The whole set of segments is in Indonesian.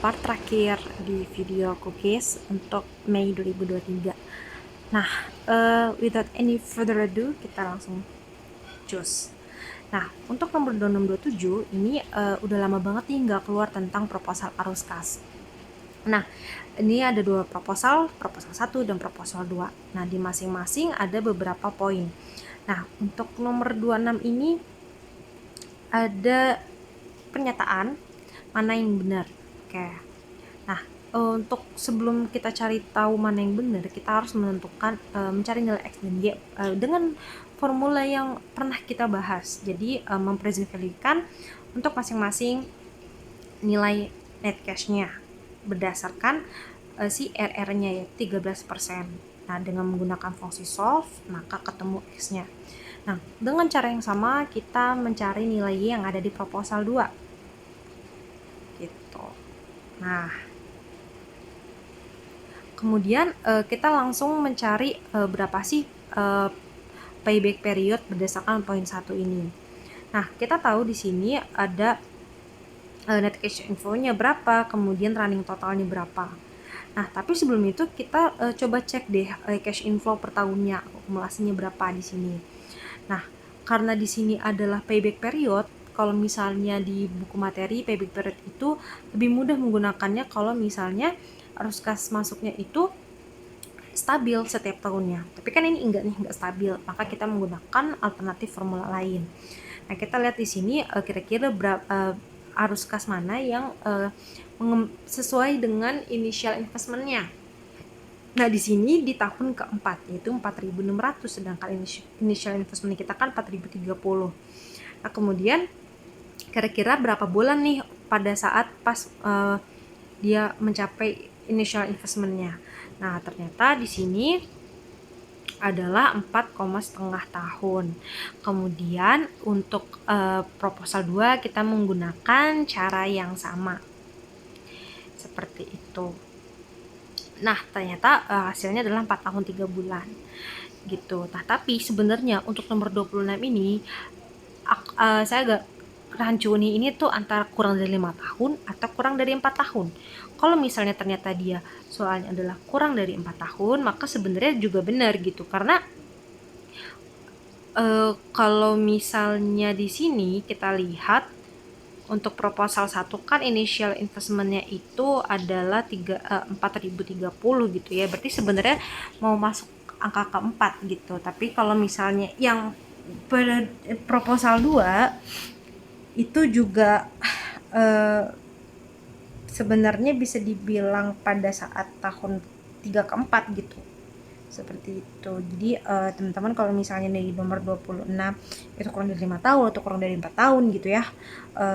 part terakhir di video cookies untuk Mei 2023. Nah, without any further ado, kita langsung cus. Nah, untuk nomor 2627 ini udah lama banget nih nggak keluar tentang proposal arus kas. Nah, ini ada dua proposal 1 dan proposal 2. Nah, di masing-masing ada beberapa poin. Nah, untuk nomor 26 ini ada pernyataan mana yang benar. Oke. Nah, untuk sebelum kita cari tahu mana yang benar, kita harus menentukan mencari nilai X dan Y dengan formula yang pernah kita bahas. Jadi mempresent value-kan untuk masing-masing nilai net cash-nya berdasarkan si RR-nya ya 13%. Nah, dengan menggunakan fungsi solve, maka ketemu X-nya. Nah, dengan cara yang sama kita mencari nilai Y yang ada di proposal 2. Gitu. Nah, kemudian kita langsung mencari berapa sih payback period berdasarkan poin 1 ini. Nah, kita tahu di sini ada net cash inflow-nya berapa, kemudian running totalnya berapa. Nah, tapi sebelum itu kita coba cek deh cash inflow per tahunnya, akumulasinya berapa di sini. Nah, karena di sini adalah payback period, kalau misalnya di buku materi payback period itu lebih mudah menggunakannya kalau misalnya arus kas masuknya itu stabil setiap tahunnya. Tapi kan ini enggak stabil, maka kita menggunakan alternatif formula lain. Nah, kita lihat di sini kira-kira arus kas mana yang sesuai dengan initial investment-nya. Nah, di sini di tahun keempat yaitu 4.600, sedangkan initial investment kita kan 4.030. Nah, kemudian kira-kira berapa bulan nih pada saat pas dia mencapai initial investment-nya. Nah, ternyata di sini adalah 4,5 tahun. Kemudian untuk proposal 2 kita menggunakan cara yang sama. Seperti itu. Nah, ternyata hasilnya adalah 4 tahun 3 bulan. Gitu. Nah, tapi sebenarnya untuk nomor 26 ini saya agak rancu nih, ini tuh antara kurang dari 5 tahun atau kurang dari 4 tahun. Kalau misalnya ternyata dia soalnya adalah kurang dari 4 tahun, maka sebenarnya juga benar gitu. Karena kalau misalnya di sini kita lihat untuk proposal 1 kan initial investment-nya itu adalah 4.030 gitu ya. Berarti sebenarnya mau masuk angka keempat gitu. Tapi kalau misalnya yang pada proposal 2 itu juga sebenarnya bisa dibilang pada saat tahun 3 ke 4 gitu. Seperti itu. Jadi teman-teman kalau misalnya di nomor 26 itu kurang dari 5 tahun atau kurang dari 4 tahun gitu ya,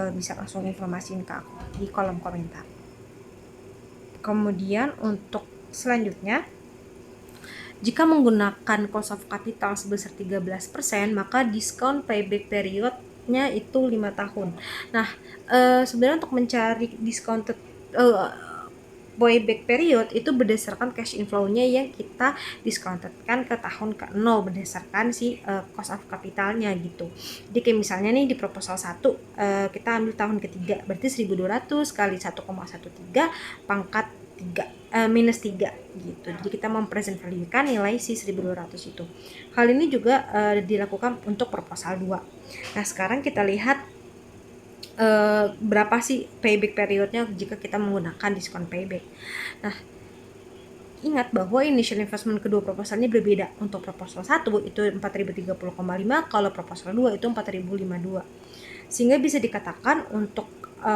bisa langsung informasiin ke aku di kolom komentar. Kemudian untuk selanjutnya, jika menggunakan cost of capital sebesar 13%, maka diskon payback periodnya itu 5 tahun. Nah, sebenarnya untuk mencari discounted payback period itu berdasarkan cash inflow-nya yang kita discountedkan ke tahun ke-0 berdasarkan si cost of capitalnya gitu. Jadi kayak misalnya nih di proposal 1 kita ambil tahun ketiga, berarti 1.200 kali 1,13 pangkat 3 minus 3 gitu. Jadi kita mempresent value kan nilai si 1.200 itu. Hal ini juga dilakukan untuk proposal 2. Nah, sekarang kita lihat berapa sih payback periodnya jika kita menggunakan diskon payback. Nah, ingat bahwa initial investment kedua proposalnya berbeda. Untuk proposal 1 itu 4.030,5, kalau proposal 2 itu 4.052. Sehingga bisa dikatakan untuk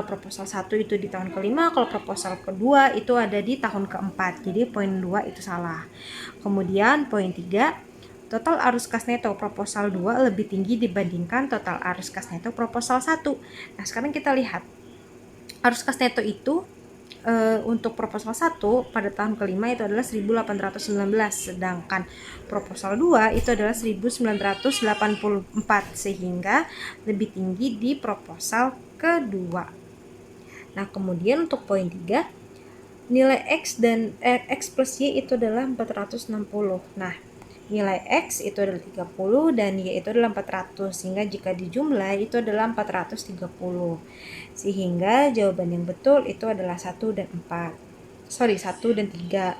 proposal 1 itu di tahun kelima, kalau proposal kedua itu ada di tahun keempat. Jadi poin 2 itu salah. Kemudian poin 3, total arus kas neto proposal 2 lebih tinggi dibandingkan total arus kas neto proposal 1. Nah, sekarang kita lihat arus kas neto itu untuk proposal 1 pada tahun kelima itu adalah 1819, sedangkan proposal 2 itu adalah 1984, sehingga lebih tinggi di proposal kedua. Nah, kemudian untuk poin 3, nilai X dan X plus Y itu adalah 460. Nah, nilai X itu adalah 30 dan Y itu adalah 400, sehingga jika dijumlah itu adalah 430. Sehingga jawaban yang betul itu adalah 1 dan 4. 1 dan 3.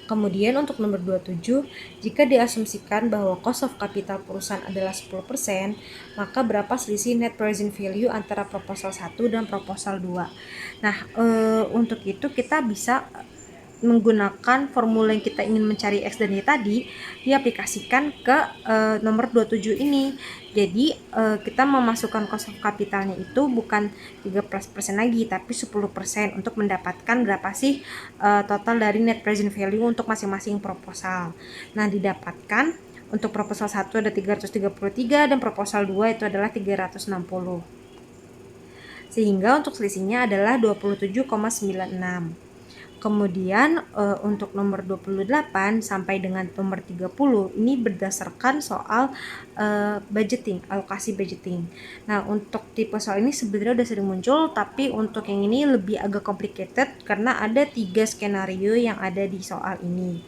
Kemudian untuk nomor 27, jika diasumsikan bahwa cost of capital perusahaan adalah 10%, maka berapa selisih net present value antara proposal 1 dan proposal 2? Nah, untuk itu kita bisa menggunakan formula yang kita ingin mencari X dan Y tadi diaplikasikan ke nomor 27 ini. Jadi kita memasukkan cost of capitalnya itu bukan 13% lagi tapi 10% untuk mendapatkan berapa sih total dari net present value untuk masing-masing proposal. Nah, didapatkan untuk proposal 1 ada 333 dan proposal 2 itu adalah 360. Sehingga untuk selisihnya adalah 27,96. Kemudian untuk nomor 28 sampai dengan nomor 30 ini berdasarkan soal budgeting, alokasi budgeting. Nah, untuk tipe soal ini sebenarnya udah sering muncul, tapi untuk yang ini lebih agak complicated karena ada 3 skenario yang ada di soal ini.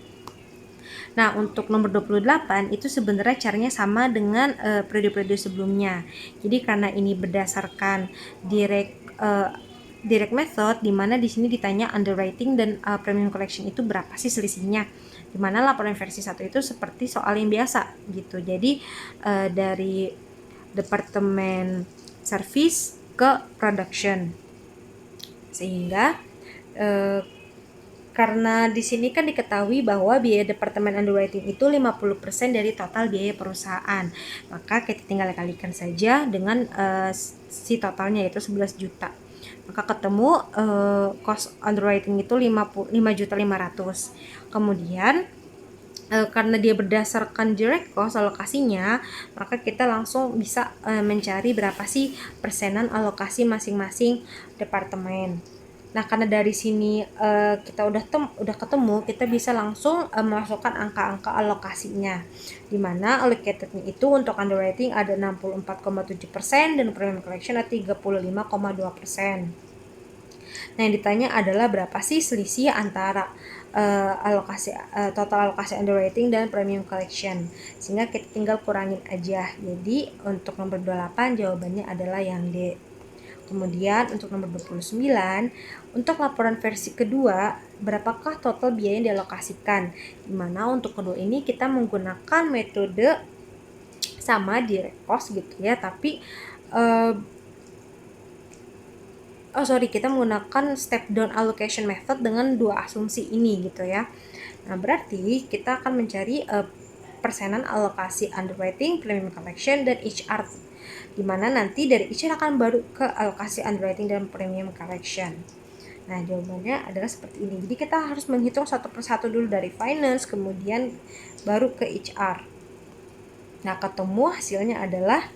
Nah, untuk nomor 28 itu sebenarnya caranya sama dengan periode-periode sebelumnya. Jadi karena ini berdasarkan direct method, di mana di sini ditanya underwriting dan premium collection itu berapa sih selisihnya, di mana laporan versi 1 itu seperti soal yang biasa gitu. Jadi dari departemen service ke production, sehingga karena di sini kan diketahui bahwa biaya departemen underwriting itu 50% dari total biaya perusahaan, maka kita tinggal kalikan saja dengan si totalnya yaitu 11 juta. Maka ketemu cost underwriting itu 5.500.000. Kemudian karena dia berdasarkan direct cost alokasinya, maka kita langsung bisa mencari berapa sih persenan alokasi masing-masing departemen. Nah, karena dari sini kita udah ketemu, kita bisa langsung memasukkan angka-angka alokasinya, di mana allocatednya itu untuk underwriting ada 64,7% dan premium collection ada 35,2%. Nah, yang ditanya adalah berapa sih selisih antara total alokasi underwriting dan premium collection, sehingga kita tinggal kurangin aja. Jadi untuk nomor 28 jawabannya adalah yang D. Kemudian untuk nomor 29, untuk laporan versi kedua, berapakah total biaya yang dialokasikan? Dimana untuk kedua ini kita menggunakan metode sama direct cost gitu ya, tapi kita menggunakan step down allocation method dengan dua asumsi ini gitu ya. Nah, berarti kita akan mencari persenan alokasi underwriting, premium collection, dan HR, dimana nanti dari HR akan baru ke alokasi underwriting dan premium collection. Nah, jawabannya adalah seperti ini. Jadi kita harus menghitung satu persatu dulu dari finance, kemudian baru ke HR. Nah, ketemu hasilnya adalah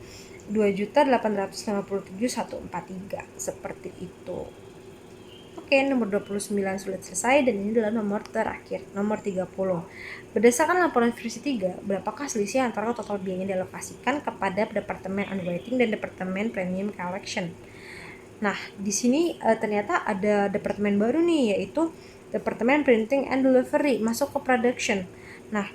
2.857.143 seperti itu. Oke, nomor 29 sudah selesai dan ini adalah nomor terakhir, nomor 30. Berdasarkan laporan versi 3, berapakah selisih antara total biaya yang dialokasikan kepada departemen underwriting dan departemen premium collection? Nah, di sini ternyata ada departemen baru nih, yaitu departemen printing and delivery masuk ke production. Nah,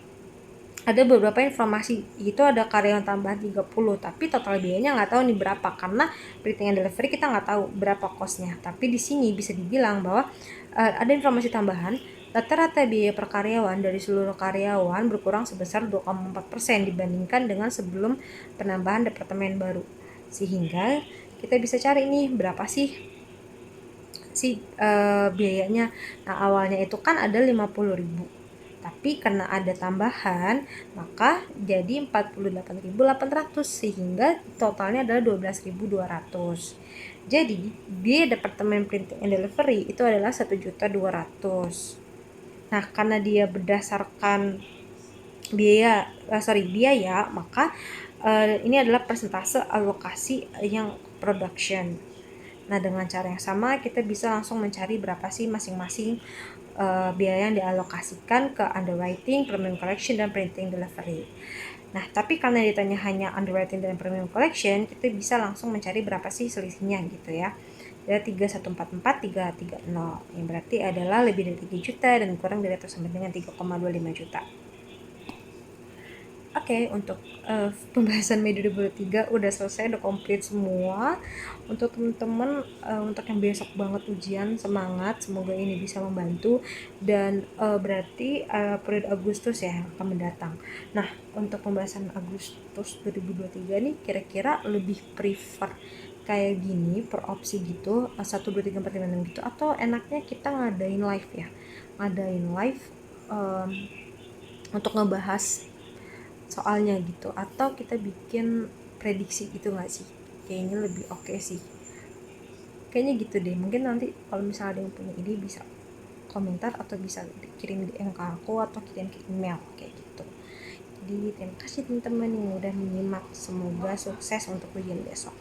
ada beberapa informasi, itu ada karyawan tambahan 30, tapi total biayanya nggak tahu nih berapa, karena printing and delivery kita nggak tahu berapa costnya. Tapi di sini bisa dibilang bahwa ada informasi tambahan, rata-rata biaya per karyawan dari seluruh karyawan berkurang sebesar 2,4% dibandingkan dengan sebelum penambahan departemen baru. Sehingga kita bisa cari nih berapa sih biayanya. Nah, awalnya itu kan ada 50.000. Tapi karena ada tambahan, maka jadi 48.800 sehingga totalnya adalah 12.200. Jadi biaya departemen printing and delivery itu adalah 1.200.000. Nah, karena dia berdasarkan biaya, maka ini adalah persentase alokasi yang production. Nah, dengan cara yang sama kita bisa langsung mencari berapa sih masing-masing biaya yang dialokasikan ke underwriting, premium collection, dan printing delivery. Nah, tapi karena ditanya hanya underwriting dan premium collection, kita bisa langsung mencari berapa sih selisihnya gitu ya. Ada 3.144.330 yang berarti adalah lebih dari 3 juta dan kurang dari atau sama dengan 3,25 juta. Oke, untuk pembahasan Mei 2023 udah selesai, udah komplit semua. Untuk teman-teman, untuk yang besok banget ujian, semangat, semoga ini bisa membantu. Dan berarti periode Agustus ya yang akan mendatang. Nah, untuk pembahasan Agustus 2023 nih, kira-kira lebih prefer kayak gini per opsi gitu, 1, 2, 3, 4, 5, 6 gitu, atau enaknya kita ngadain live ya, ngadain live em, untuk ngebahas soalnya gitu, atau kita bikin prediksi gitu nggak sih? Kayaknya lebih oke sih, kayaknya gitu deh. Mungkin nanti kalau misalnya ada yang punya ide bisa komentar atau bisa kirim DM ke aku atau kirim ke email kayak gitu. Jadi terima kasih teman-teman yang udah menyimak, semoga sukses untuk ujian besok.